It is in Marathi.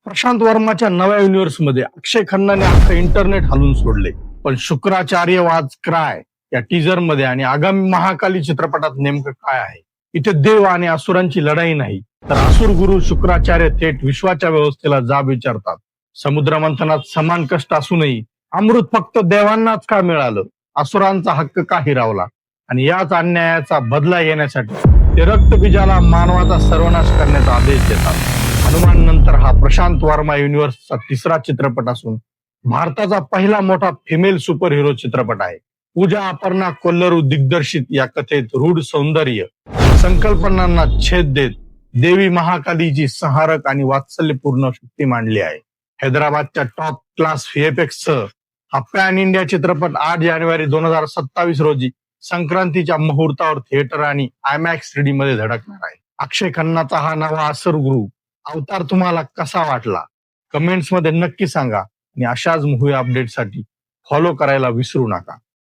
प्रशांत वर्माच्या नव्या युनिव्हर्समध्ये अक्षय खन्नाने अख्खं इंटरनेट हलवून सोडले. पण शुक्राचार्य वाज क्राय या टीजर मध्ये आणि आगामी महाकाली चित्रपटात नेमकं काय आहे? इथे देव आणि असुरांची लढाई नाही, तर असुर गुरु शुक्राचार्य थेट विश्वाच्या व्यवस्थेला जाब विचारतात. समुद्र मंथनात समान कष्ट असूनही अमृत फक्त देवांनाच का मिळालं? असुरांचा हक्क का हिरावला? आणि याच अन्यायाचा बदला येण्यासाठी ते रक्तबीजाला मानवाचा सर्वनाश करण्याचा आदेश देतात. हनुमान नंतर हा प्रशांत वर्मा युनिव्हर्सचा तिसरा चित्रपट असून भारताचा पहिला मोठा फिमेल सुपर हिरो चित्रपट आहे. पूजा अपर्णा कोल्लरू दिग्दर्शित या कथेत रूढ सौंदर्य संकल्पनांना छेद देत देवी महाकालीची संहारक आणि वात्सल्यपूर्ण शक्ती मांडली आहे. हैदराबादच्या टॉप क्लास व्हीएफएक्स सह हा पॅन इंडिया चित्रपट 8 जानेवारी 2027 रोजी संक्रांतीच्या मुहूर्तावर थिएटर आणि आयमॅक्स 3D मध्ये धडकणार आहे. अक्षय खन्नाचा हा नवा असुर गुरु अवतार तुम्हाला कसा वाटला? कमेंट्स मध्ये नक्की सांगा आणि अशाच मूवी अपडेटसाठी फॉलो करायला विसरू नका.